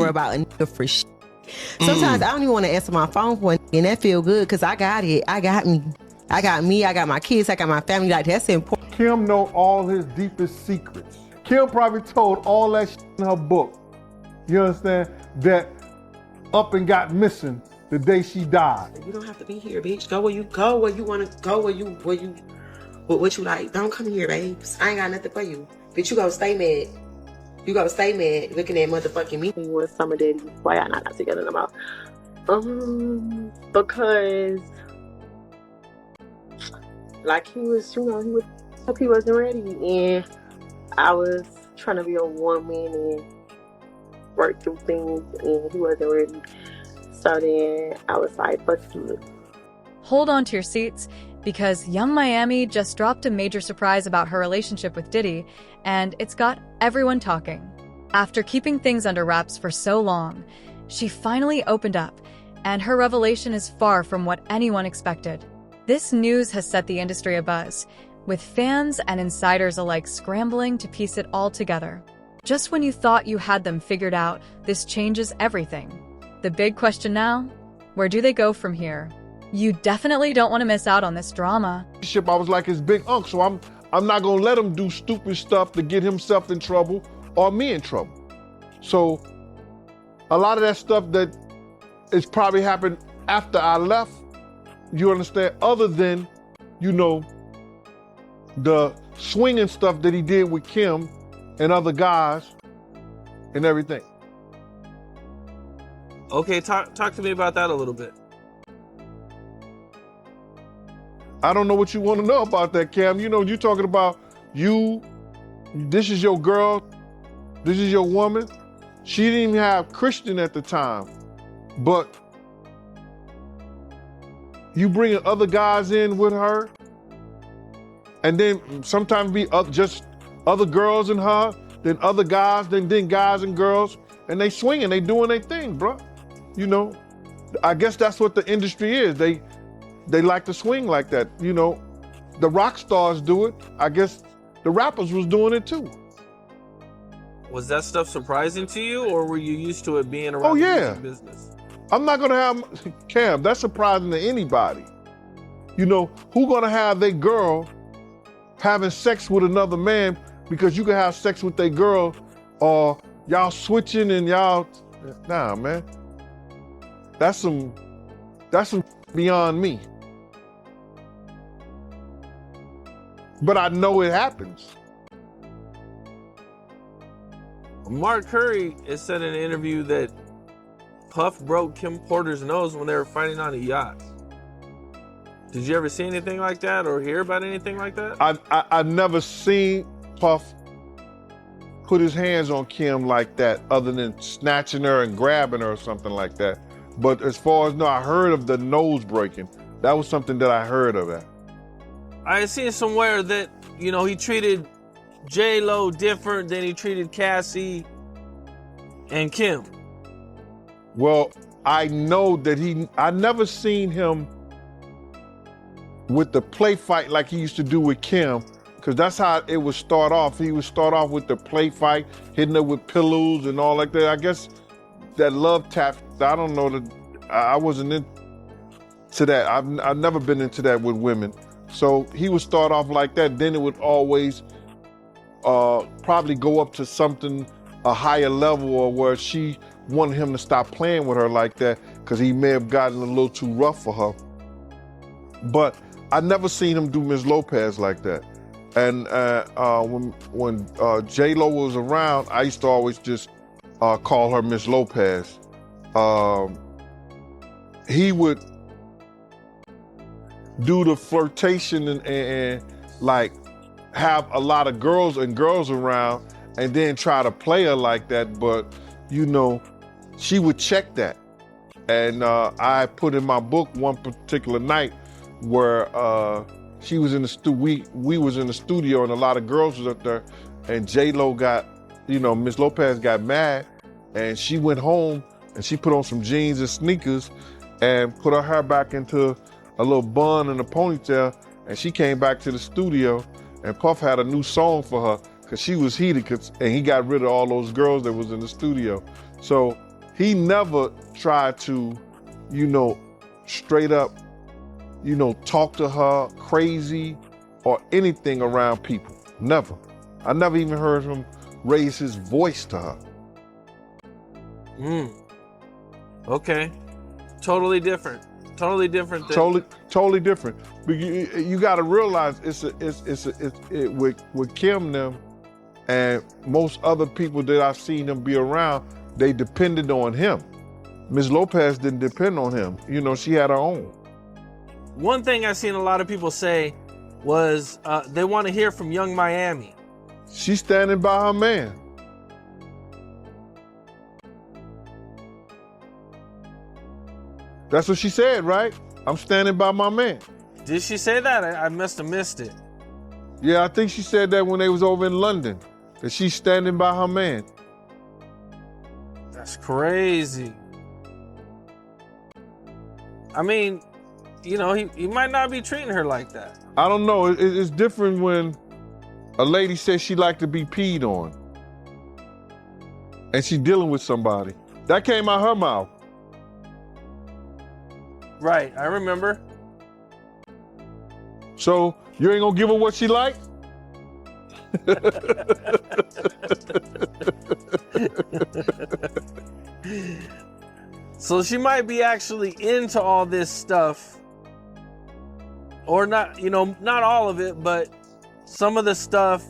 worry about a nigga for shit. Sometimes I don't even want to answer my phone for a nigga, and that feel good because I got it. I got me. I got me. I got my kids. I got my family. Like, that's important. Kim know all his deepest secrets. Kim probably told all that shit in her book. You understand? That up and got missing the day she died. You don't have to be here, bitch. Go where you want to go, what you like. Don't come here, babes. I ain't got nothing for you. Bitch, you gonna stay mad. You gonna stay mad looking at motherfucking me. You want Summer Daddy. Why y'all not together no more? Because like he wasn't ready, and I was trying to be a woman and work through things, and he wasn't ready. So then I was like, fuck you. Hold on to your seats, because Young Miami just dropped a major surprise about her relationship with Diddy, and it's got everyone talking. After keeping things under wraps for so long, she finally opened up, and her revelation is far from what anyone expected. This news has set the industry abuzz, with fans and insiders alike scrambling to piece it all together. Just when you thought you had them figured out, this changes everything. The big question now, where do they go from here? You definitely don't want to miss out on this drama. I was like his big uncle, so I'm not gonna let him do stupid stuff to get himself in trouble or me in trouble. So a lot of that stuff that is probably happened after I left, you understand, other than, the swinging stuff that he did with Kim and other guys and everything. Okay, talk to me about that a little bit. I don't know what you want to know about that, Cam. You're talking about this is your girl, this is your woman. She didn't even have Christian at the time, but you bringing other guys in with her, and then sometimes be just other girls and her, then other guys, then guys and girls, and they swinging, they doing their thing, bro. I guess that's what the industry is. They like to swing like that. The rock stars do it. I guess the rappers was doing it too. Was that stuff surprising to you, or were you used to it being around the music business? I'm not gonna have, Cam, that's surprising to anybody. Who gonna have their girl having sex with another man because you can have sex with their girl, or y'all switching and y'all, nah, man. That's some beyond me. But I know it happens. Mark Curry has said in an interview that Puff broke Kim Porter's nose when they were fighting on a yacht. Did you ever see anything like that or hear about anything like that? I've never seen Puff put his hands on Kim like that, other than snatching her and grabbing her or something like that. But as far as, I heard of the nose breaking. That was something that I heard of that. I had seen somewhere that, he treated J-Lo different than he treated Cassie and Kim. Well, I know that I never seen him with the play fight like he used to do with Kim, because that's how it would start off. He would start off with the play fight, hitting her with pillows and all like that. I guess that love tap, I don't know, I wasn't into that. I've never been into that with women. So he would start off like that, then it would always probably go up to something, a higher level, or where she wanted him to stop playing with her like that because he may have gotten a little too rough for her. But I never seen him do Ms. Lopez like that. And when J-Lo was around, I used to always just call her Ms. Lopez. He would do the flirtation and like have a lot of girls around and then try to play her like that, but she would check that. And I put in my book one particular night where she was in the we was in the studio and a lot of girls was up there, and J-Lo got, Miss Lopez got mad, and she went home and she put on some jeans and sneakers and put her hair back into a little bun and a ponytail, and she came back to the studio, and Puff had a new song for her because she was heated, and he got rid of all those girls that was in the studio. So he never tried to, straight up, talk to her crazy or anything around people. Never. I never even heard him raise his voice to her. Okay. Totally different. Totally different. Totally different. But you got to realize with Kim them and most other people that I've seen him be around, they depended on him. Ms. Lopez didn't depend on him. She had her own. One thing I've seen a lot of people say was they want to hear from Young Miami. She's standing by her man. That's what she said, right? I'm standing by my man. Did she say that? I must have missed it. Yeah, I think she said that when they was over in London, that she's standing by her man. That's crazy. I mean, he might not be treating her like that. I don't know. It's different when a lady says she like to be peed on and she's dealing with somebody. That came out her mouth. Right, I remember. So you ain't gonna give her what she like? So she might be actually into all this stuff. Or not, not all of it, but some of the stuff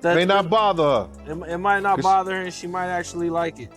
that may not bother her. It might not bother her, and she might actually like it.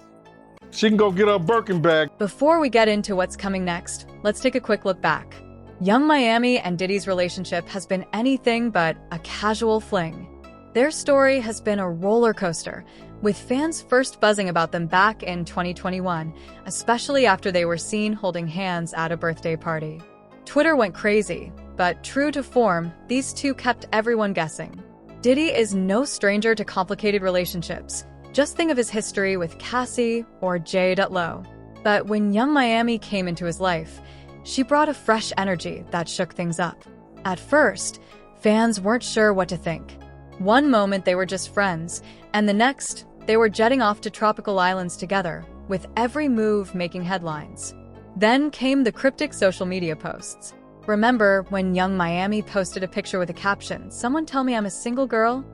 She can go get her Birkin bag. Before we get into what's coming next, let's take a quick look back. Young Miami and Diddy's relationship has been anything but a casual fling. Their story has been a roller coaster, with fans first buzzing about them back in 2021, especially after they were seen holding hands at a birthday party. Twitter went crazy, but true to form, these two kept everyone guessing. Diddy is no stranger to complicated relationships. Just think of his history with Cassie or Jade@Low. But when Young Miami came into his life, she brought a fresh energy that shook things up. At first, fans weren't sure what to think. One moment they were just friends, and the next, they were jetting off to tropical islands together, with every move making headlines. Then came the cryptic social media posts. Remember when Young Miami posted a picture with a caption, "Someone tell me I'm a single girl?"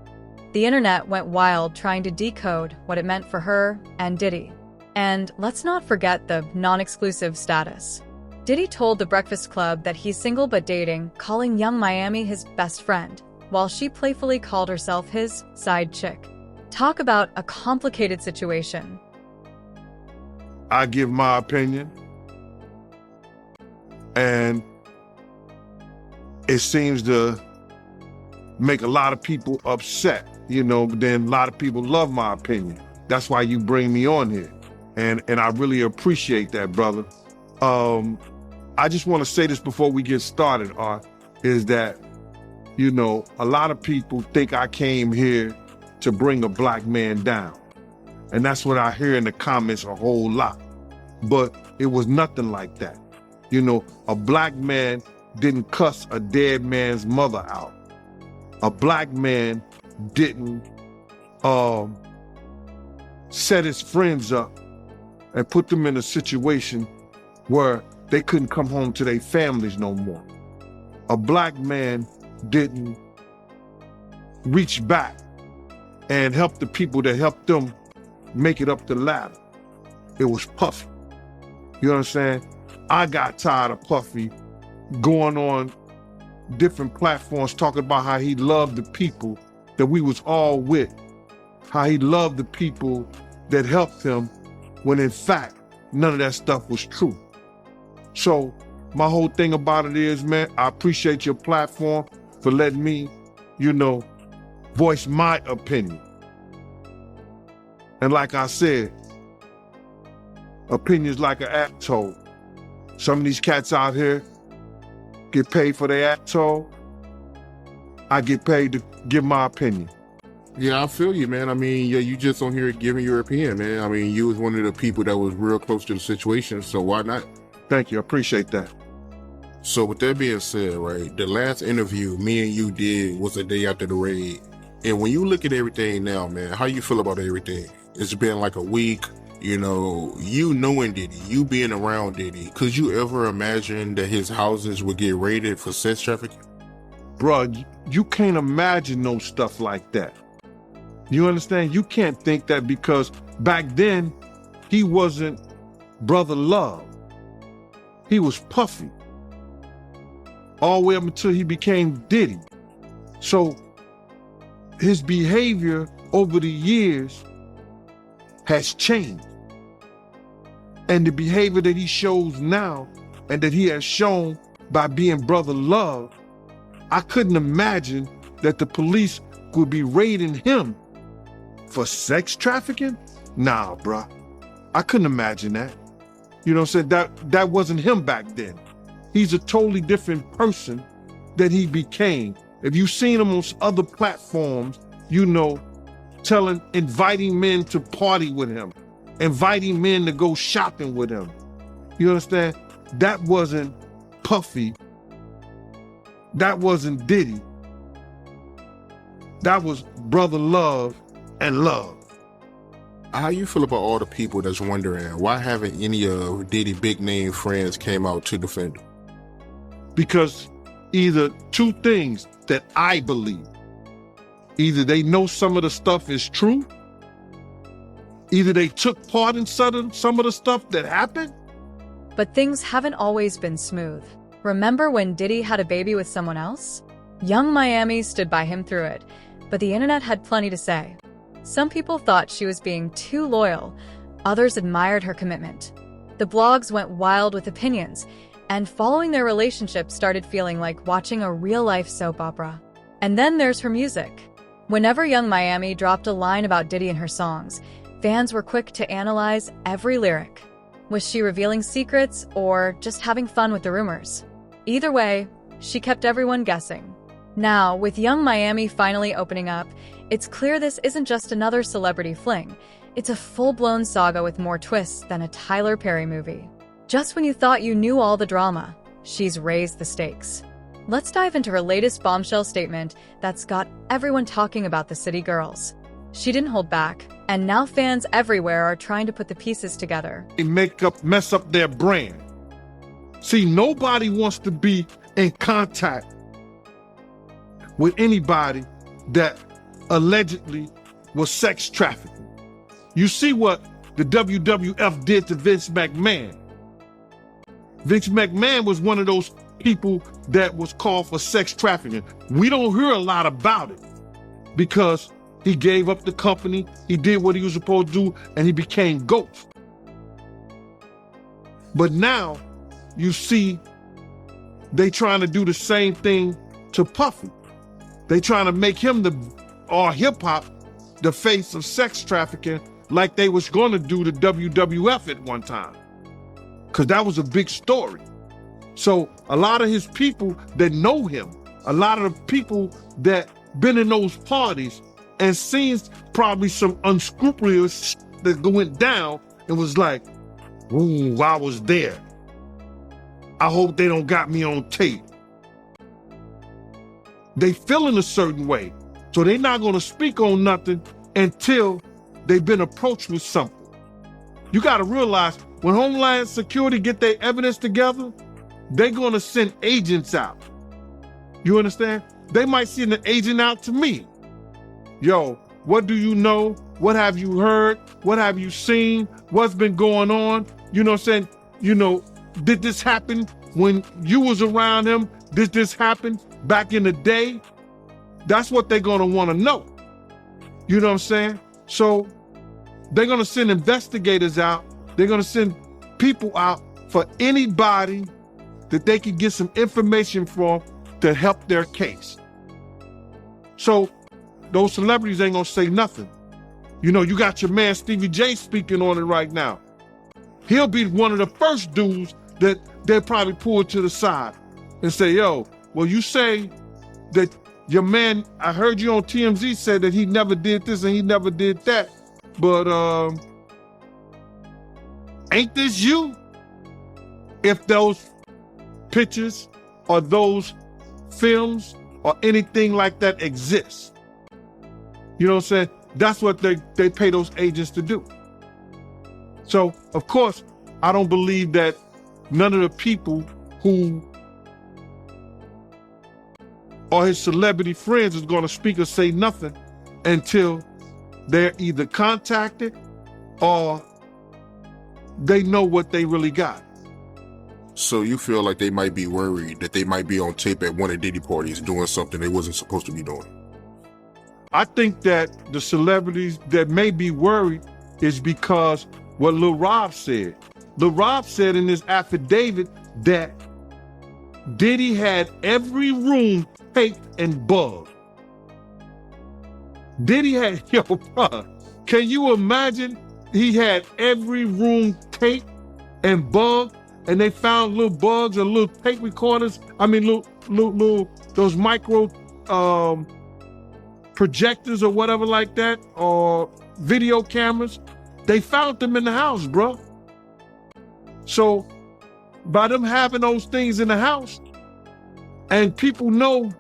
The internet went wild trying to decode what it meant for her and Diddy. And let's not forget the non-exclusive status. Diddy told The Breakfast Club that he's single but dating, calling Young Miami his best friend, while she playfully called herself his side chick. Talk about a complicated situation. I give my opinion. And it seems to make a lot of people upset, but then a lot of people love my opinion. That's why you bring me on here. And I really appreciate that, brother. I just want to say this before we get started, is that, a lot of people think I came here to bring a black man down. And that's what I hear in the comments a whole lot. But it was nothing like that. A black man didn't cuss a dead man's mother out. A black man didn't set his friends up and put them in a situation where they couldn't come home to their families no more. A black man didn't reach back and help the people that helped them make it up the ladder. It was Puffy. You know what I'm saying? I got tired of Puffy going on different platforms talking about how he loved the people that we was all with, how he loved the people that helped him, when in fact, none of that stuff was true. So my whole thing about it is, man, I appreciate your platform for letting me, voice my opinion. And like I said, opinions like an asshole. Some of these cats out here get paid for their asshole. I get paid to give my opinion. Yeah, I feel you, man. I mean, yeah, you just on here giving your opinion, man. I mean, you was one of the people that was real close to the situation, so why not? Thank you, I appreciate that. So with that being said, right, the last interview me and you did was the day after the raid. And when you look at everything now, man, how you feel about everything? It's been like a week. You know, you knowing Diddy, you being around Diddy, could you ever imagine that his houses would get raided for sex trafficking? Bruh, you can't imagine no stuff like that. You understand? You can't think that because back then, he wasn't Brother Love. He was Puffy. All the way up until he became Diddy. So his behavior over the years has changed. And the behavior that he shows now and that he has shown by being Brother Love, I couldn't imagine that the police would be raiding him for sex trafficking. Nah, bruh. I couldn't imagine that. You know what I'm saying? That wasn't him back then. He's a totally different person that he became. If you've seen him on other platforms, you know, inviting men to party with him, inviting men to go shopping with him. You understand? That wasn't Puffy. That wasn't Diddy. That was Brother Love and Love. How you feel about all the people that's wondering why haven't any of Diddy big name friends came out to defend him? Because either two things that I believe. Either they know some of the stuff is true, either they took part in some of the stuff that happened. But things haven't always been smooth. Remember when Diddy had a baby with someone else? Young Miami stood by him through it, but the internet had plenty to say. Some people thought she was being too loyal, others admired her commitment. The blogs went wild with opinions, and following their relationship started feeling like watching a real-life soap opera. And then there's her music. Whenever Young Miami dropped a line about Diddy in her songs, fans were quick to analyze every lyric. Was she revealing secrets or just having fun with the rumors? Either way, she kept everyone guessing. Now, with Young Miami finally opening up, it's clear this isn't just another celebrity fling. It's a full-blown saga with more twists than a Tyler Perry movie. Just when you thought you knew all the drama, she's raised the stakes. Let's dive into her latest bombshell statement that's got everyone talking about the City Girls. She didn't hold back, and now fans everywhere are trying to put the pieces together. They mess up their brand. See, nobody wants to be in contact with anybody that allegedly was sex trafficking. You see what the WWF did to Vince McMahon. Vince McMahon was one of those people that was called for sex trafficking. We don't hear a lot about it because he gave up the company, he did what he was supposed to do, and he became Ghost. But now you see they trying to do the same thing to Puffy. They trying to make him or hip hop the face of sex trafficking like they was going to do the WWF at one time. Because that was a big story. So a lot of his people that know him, a lot of the people that been in those parties and seen probably some unscrupulous that went down and was like, ooh, I was there. I hope they don't got me on tape. They feel in a certain way. So they're not going to speak on nothing until they've been approached with something. You got to realize when Homeland Security get their evidence together, they're going to send agents out. You understand? They might send an agent out to me. Yo, what do you know? What have you heard? What have you seen? What's been going on? You know what I'm saying? You know, did this happen when you was around him? Did this happen back in the day? That's what they're going to want to know. You know what I'm saying? So they're going to send investigators out. They're going to send people out for anybody that they can get some information from to help their case. So those celebrities ain't going to say nothing. You know, you got your man Stevie J speaking on it right now. He'll be one of the first dudes that they'll probably pull to the side and say, yo, well, you say that your man, I heard you on TMZ said that he never did this and he never did that. But ain't this you? If those pictures or those films or anything like that exists. You know what I'm saying? That's what they pay those agents to do. So, of course, I don't believe that none of the people who are his celebrity friends is going to speak or say nothing until they're either contacted or they know what they really got. So you feel like they might be worried that they might be on tape at one of Diddy parties doing something they wasn't supposed to be doing? I think that the celebrities that may be worried is because what Lil Rob said. Lil Rob said in his affidavit that Diddy had every room taped and bugged. Diddy had, yo, bro, can you imagine? He had every room taped and bugged, and they found little bugs or little tape recorders. I mean, little those micro projectors or whatever like that, or video cameras. They found them in the house, bro. So by them having those things in the house, and people know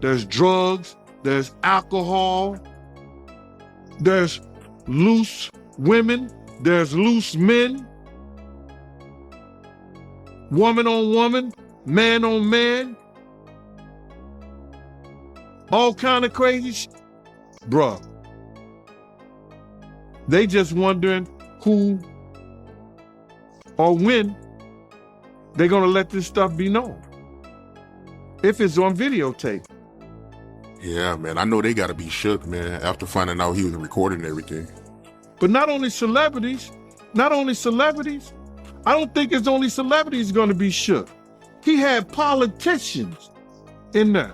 there's drugs, there's alcohol, there's loose women, there's loose men, woman on woman, man on man, all kind of crazy shit. Bruh, they just wondering who or when they're gonna let this stuff be known. If it's on videotape. Yeah, man, I know they gotta be shook, man, after finding out he was recording everything. But not only celebrities, I don't think it's only celebrities gonna be shook. He had politicians in there.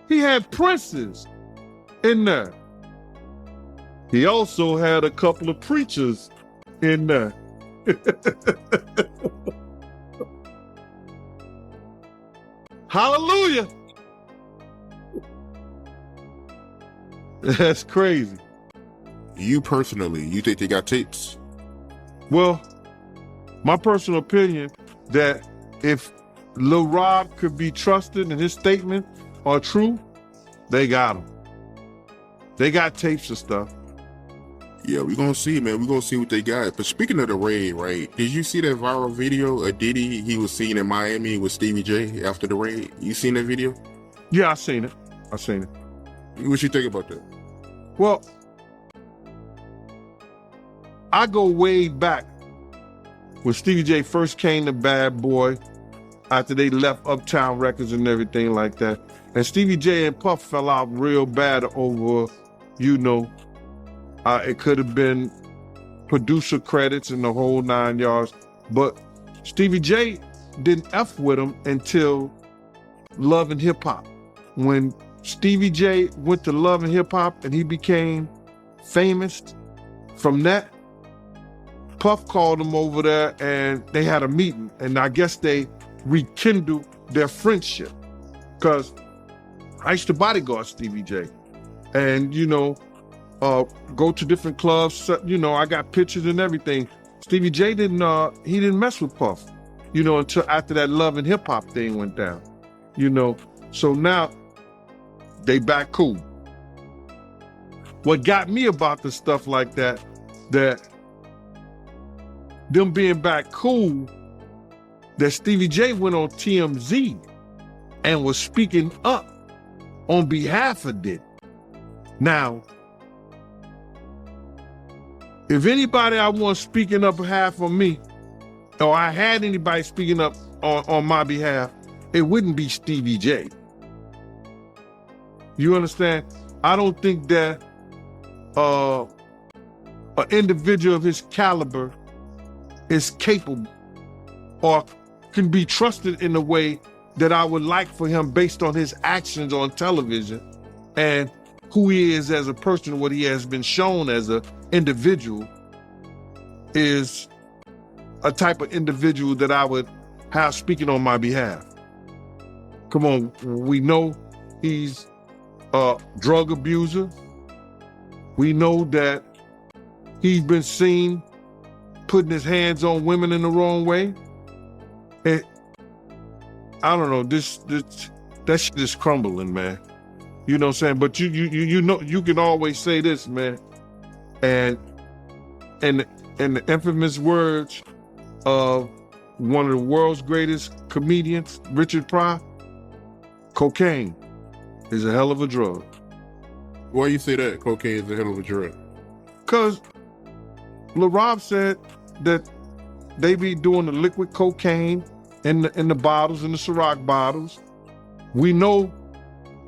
He had princes in there. He also had a couple of preachers in there. Hallelujah. That's crazy. You personally, you think they got tapes? Well, my personal opinion that if Lil Rob could be trusted and his statement are true, they got him. They got tapes and stuff. Yeah, we're gonna see, man. We're gonna see what they got. But speaking of the raid, right? Did you see that viral video of Diddy he was seen in Miami with Stevie J after the raid? You seen that video? Yeah, I seen it. What you think about that? Well, I go way back when Stevie J first came to Bad Boy after they left Uptown Records and everything like that. And Stevie J and Puff fell out real bad over, it could have been producer credits and the whole 9 yards. But Stevie J didn't F with him until Love and Hip Hop. When Stevie J went to Love and Hip Hop and he became famous from that, Puff called him over there and they had a meeting. And I guess they rekindled their friendship. Because I used to bodyguard Stevie J. And, go to different clubs. I got pictures and everything. Stevie J didn't mess with Puff, until after that Love and Hip Hop thing went down, So now they back cool. What got me about the stuff like that them being back cool, that Stevie J went on TMZ and was speaking up on behalf of Diddy. Now, if anybody I want speaking up behalf of me, or I had anybody speaking up on my behalf, it wouldn't be Stevie J. You understand? I don't think that an individual of his caliber is capable or can be trusted in a way that I would like for him based on his actions on television and who he is as a person, what he has been shown as an individual is a type of individual that I would have speaking on my behalf. Come on, we know he's a drug abuser. We know that he's been seen putting his hands on women in the wrong way. And I don't know, that shit is crumbling, man. You know what I'm saying? But you know, you can always say this, man. And in the infamous words of one of the world's greatest comedians, Richard Pryor, cocaine is a hell of a drug. Why you say that? Cocaine is a hell of a drug. Because LaRob said that they be doing the liquid cocaine in the bottles, in the Ciroc bottles. We know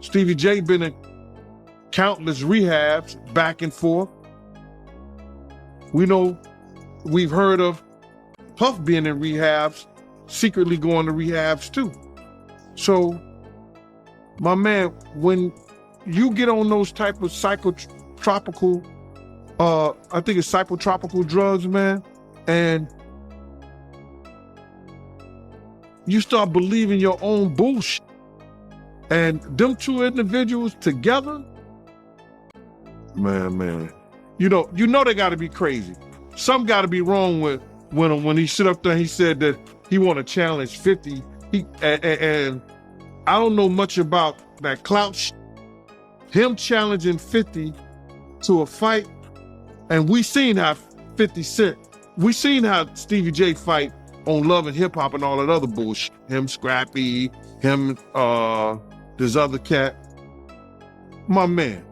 Stevie J been in countless rehabs back and forth. We know, we've heard of Puff being in rehabs, secretly going to rehabs too. So, my man, when you get on those type of psychotropical, I think it's psychotropical drugs, man, and you start believing your own bullshit, and them two individuals together, man, you know they gotta be crazy. Something gotta be wrong with when he stood up there, he said that he want to challenge 50. And I don't know much about that clout him challenging 50 to a fight. And we seen how 50 Cent, we seen how Stevie J fight on Love and Hip Hop and all that other bullshit. Him, Scrappy, him, this other cat. My man,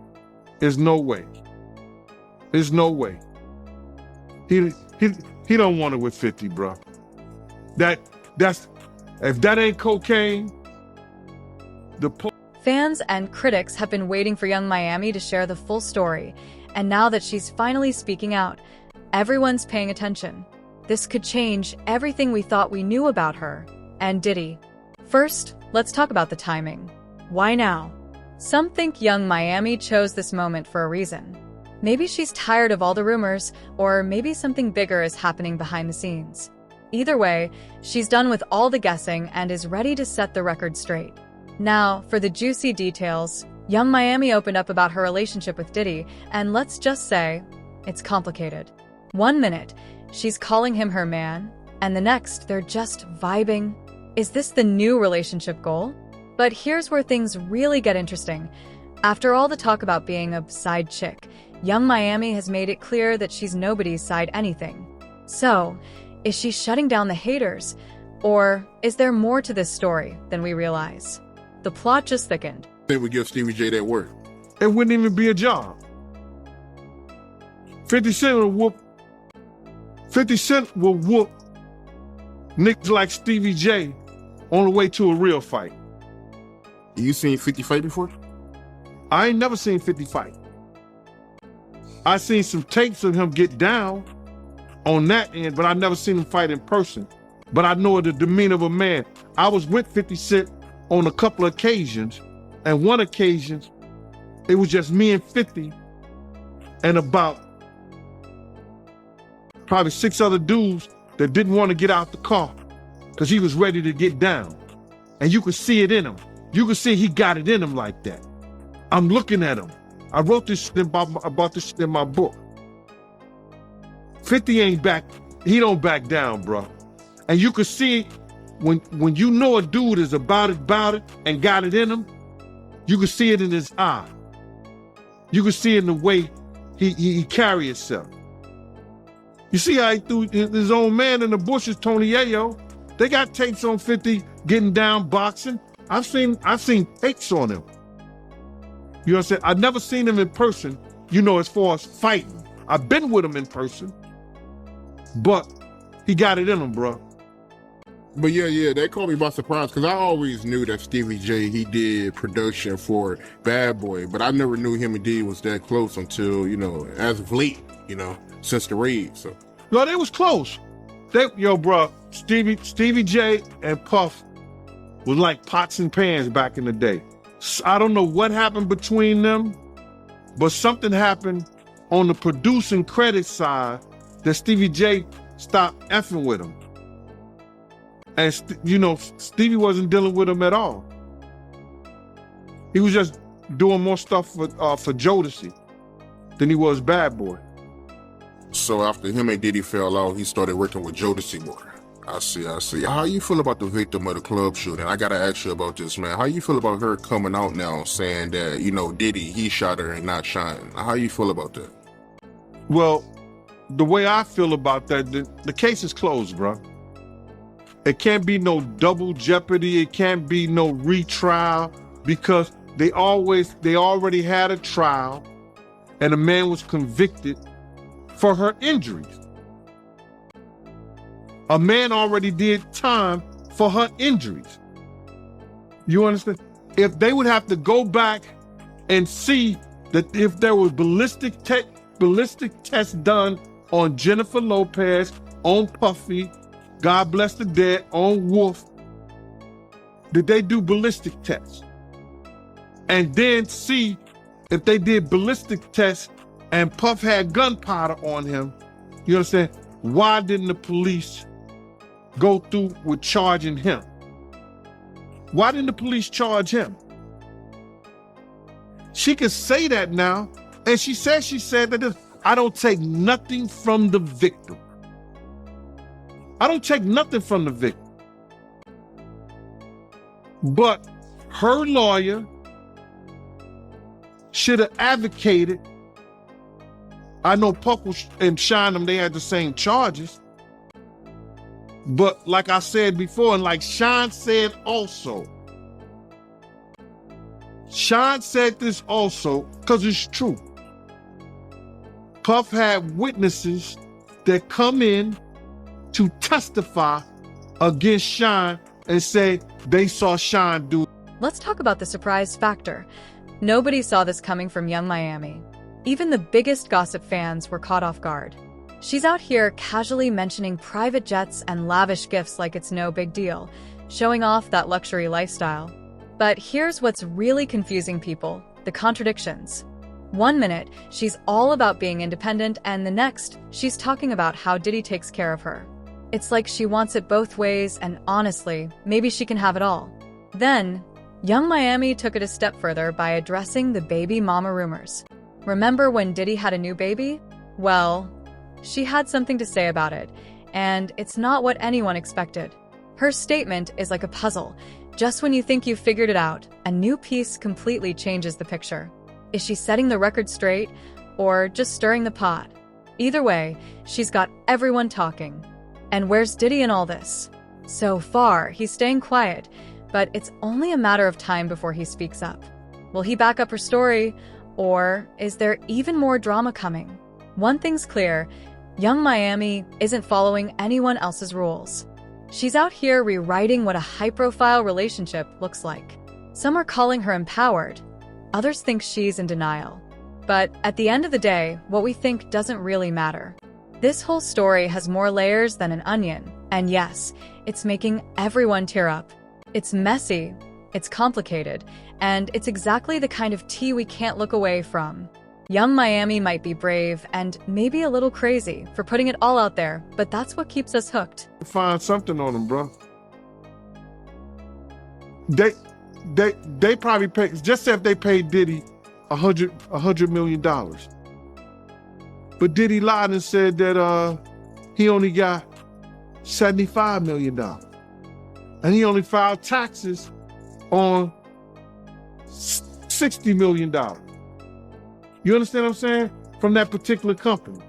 there's no way. There's no way. He don't want it with 50, bro. That's if that ain't cocaine, Fans and critics have been waiting for Young Miami to share the full story, and now that she's finally speaking out, everyone's paying attention. This could change everything we thought we knew about her and Diddy. First, let's talk about the timing. Why now? Some think Young Miami chose this moment for a reason. Maybe she's tired of all the rumors, or maybe something bigger is happening behind the scenes. Either way, she's done with all the guessing and is ready to set the record straight. Now, for the juicy details, Young Miami opened up about her relationship with Diddy, and let's just say, it's complicated. 1 minute, she's calling him her man, and the next, they're just vibing. Is this the new relationship goal? But here's where things really get interesting. After all the talk about being a side chick, Young Miami has made it clear that she's nobody's side anything. So, is she shutting down the haters? Or is there more to this story than we realize? The plot just thickened. They would give Stevie J that work. It wouldn't even be a job. 50 Cent will whoop niggas like Stevie J on the way to a real fight. You seen 50 fight before? I ain't never seen 50 fight. I seen some tapes of him get down on that end, but I never seen him fight in person. But I know the demeanor of a man. I was with 50 Cent on a couple of occasions, and one occasion, it was just me and 50 and about probably 6 other dudes that didn't want to get out the car because he was ready to get down. And you could see it in him. You could see he got it in him like that. I'm looking at him. I wrote this shit about this shit in my book. 50 ain't back, he don't back down, bro. And you could see when you know a dude is about it, and got it in him, you could see it in his eye. You could see it in the way he carry himself. You see how he threw his own man in the bushes, Tony Yayo. They got tapes on 50 getting down boxing. I've seen tapes on him. You know what I'm saying? I've never seen him in person, as far as fighting. I've been with him in person, but he got it in him, bro. But yeah, that caught me by surprise because I always knew that Stevie J, he did production for Bad Boy, but I never knew him and Diddy was that close until, as of late, since the raid. So no, they was close. Bro, Stevie J and Puff was like pots and pans back in the day. I don't know what happened between them, but something happened on the producing credit side that Stevie J stopped effing with him. And, Stevie wasn't dealing with him at all. He was just doing more stuff for Jodeci than he was Bad Boy. So after him and Diddy fell out, he started working with Jodeci more. I see. How you feel about the victim of the club shooting? I gotta ask you about this, man. How you feel about her coming out now saying that, Diddy, he shot her and not Shine? How you feel about that? Well, the way I feel about that, the case is closed, bro. It can't be no double jeopardy. It can't be no retrial because they already had a trial and a man was convicted for her injuries. A man already did time for her injuries. You understand? If they would have to go back and see that if there was ballistic tests done on Jennifer Lopez, on Puffy, God bless the dead, on Wolf, did they do ballistic tests? And then see if they did ballistic tests and Puff had gunpowder on him, you understand? Why didn't the police go through with charging him? Why didn't the police charge him? She could say that now, and she said that I don't take nothing from the victim. I don't take nothing from the victim. But her lawyer should have advocated. I know Puff and Shynem, they had the same charges. But like I said before, and like Sean said also, Sean said this also because it's true. Puff had witnesses that come in to testify against Sean and say they saw Sean do. Let's talk about the surprise factor. Nobody saw this coming from Young Miami. Even the biggest gossip fans were caught off guard. She's out here casually mentioning private jets and lavish gifts like it's no big deal, showing off that luxury lifestyle. But here's what's really confusing people, the contradictions. One minute, she's all about being independent, and the next, she's talking about how Diddy takes care of her. It's like she wants it both ways, and honestly, maybe she can have it all. Then, Young Miami took it a step further by addressing the baby mama rumors. Remember when Diddy had a new baby? Well, she had something to say about it, and it's not what anyone expected. Her statement is like a puzzle. Just when you think you've figured it out, a new piece completely changes the picture. Is she setting the record straight, or just stirring the pot? Either way, she's got everyone talking. And where's Diddy in all this? So far, he's staying quiet, but it's only a matter of time before he speaks up. Will he back up her story, or is there even more drama coming? One thing's clear, Young Miami isn't following anyone else's rules. She's out here rewriting what a high-profile relationship looks like. Some are calling her empowered. Others think she's in denial. But at the end of the day, what we think doesn't really matter. This whole story has more layers than an onion. And yes, it's making everyone tear up. It's messy, it's complicated, and it's exactly the kind of tea we can't look away from. Young Miami might be brave and maybe a little crazy for putting it all out there, but that's what keeps us hooked. Find something on them, bro. They probably pay, just say if they paid Diddy $100 million. But Diddy lied and said that he only got $75 million. And he only filed taxes on $60 million. You understand what I'm saying? From that particular company.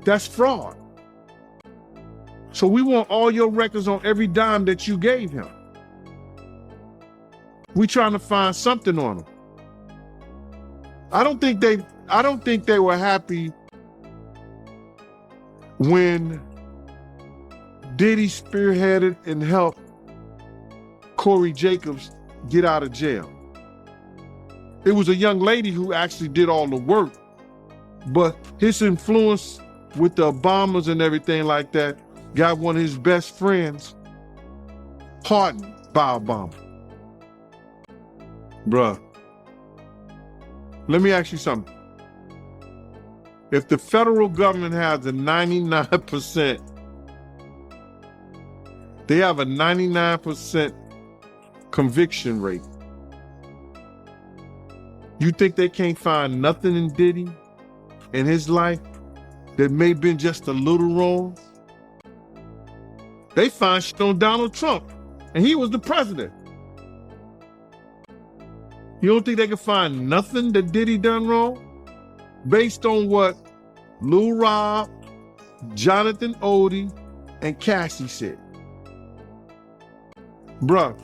That's fraud. So we want all your records on every dime that you gave him. We trying to find something on them. I don't think they were happy when Diddy spearheaded and helped Corey Jacobs get out of jail. It was a young lady who actually did all the work, but his influence with the Obamas and everything like that got one of his best friends pardoned by Obama. Bruh, let me ask you something. If the federal government has a 99%, they have a 99% conviction rate. You think they can't find nothing in Diddy in his life that may have been just a little wrong? They find shit on Donald Trump, and he was the president. You don't think they can find nothing that Diddy done wrong? Based on what Lil Rob, Jonathan Odie, and Cassie said. Bruh,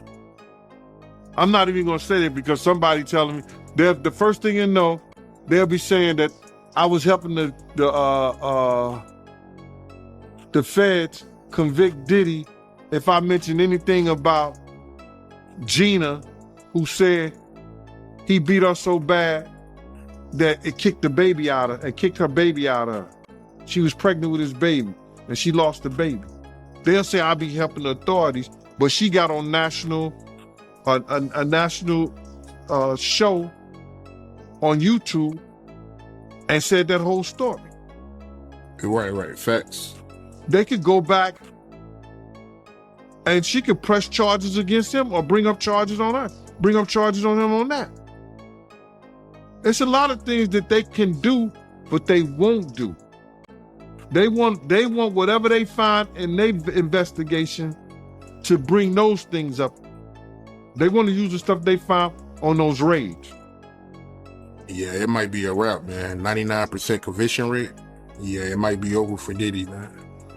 I'm not even gonna say that because somebody telling me the first thing you know, they'll be saying that I was helping the feds convict Diddy if I mention anything about Gina, who said he beat her so bad that it kicked her baby out of her. She was pregnant with his baby and she lost the baby. They'll say I'll be helping the authorities, but she got on a national show on YouTube and said that whole story. Right. Facts. They could go back and she could press charges against him or bring up charges on her. Bring up charges on him on that. It's a lot of things that they can do, but they won't do. They want whatever they find in their investigation to bring those things up. They want to use the stuff they found on those raids. Yeah, it might be a wrap, man. 99% conviction rate. Yeah, it might be over for Diddy, man.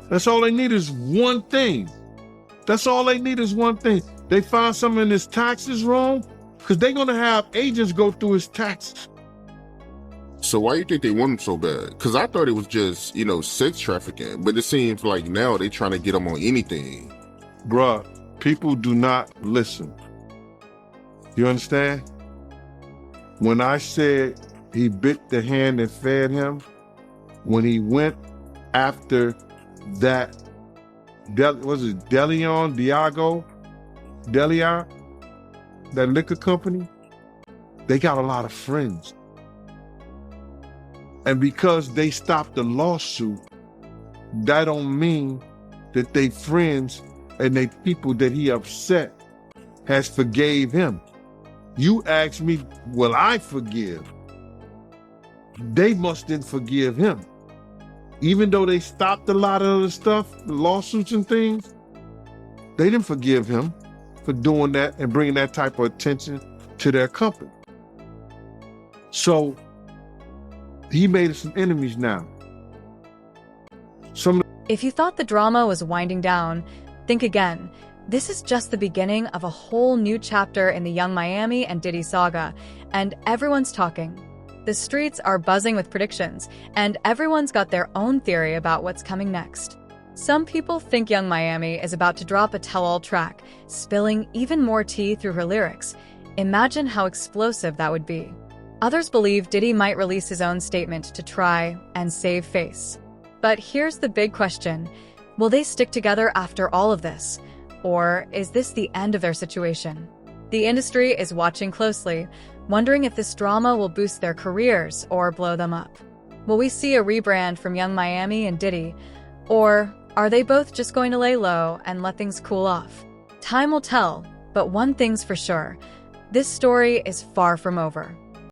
That's all they need is one thing. They find something in his taxes wrong, because they're going to have agents go through his taxes. So why do you think they want him so bad? Because I thought it was just, sex trafficking. But it seems like now they trying to get him on anything. Bruh, people do not listen. You understand? When I said he bit the hand that fed him, when he went after that, was it Delion, that liquor company, they got a lot of friends. And because they stopped the lawsuit, that don't mean that they friends and they people that he upset has forgave him. You ask me, will I forgive? They must didn't forgive him. Even though they stopped a lot of other stuff, the lawsuits and things, they didn't forgive him for doing that and bringing that type of attention to their company. So he made some enemies now. If you thought the drama was winding down, think again. This is just the beginning of a whole new chapter in the Young Miami and Diddy saga, and everyone's talking. The streets are buzzing with predictions, and everyone's got their own theory about what's coming next. Some people think Young Miami is about to drop a tell-all track, spilling even more tea through her lyrics. Imagine how explosive that would be. Others believe Diddy might release his own statement to try and save face. But here's the big question. Will they stick together after all of this? Or is this the end of their situation? The industry is watching closely, wondering if this drama will boost their careers or blow them up. Will we see a rebrand from Young Miami and Diddy? Or are they both just going to lay low and let things cool off? Time will tell, but one thing's for sure. This story is far from over.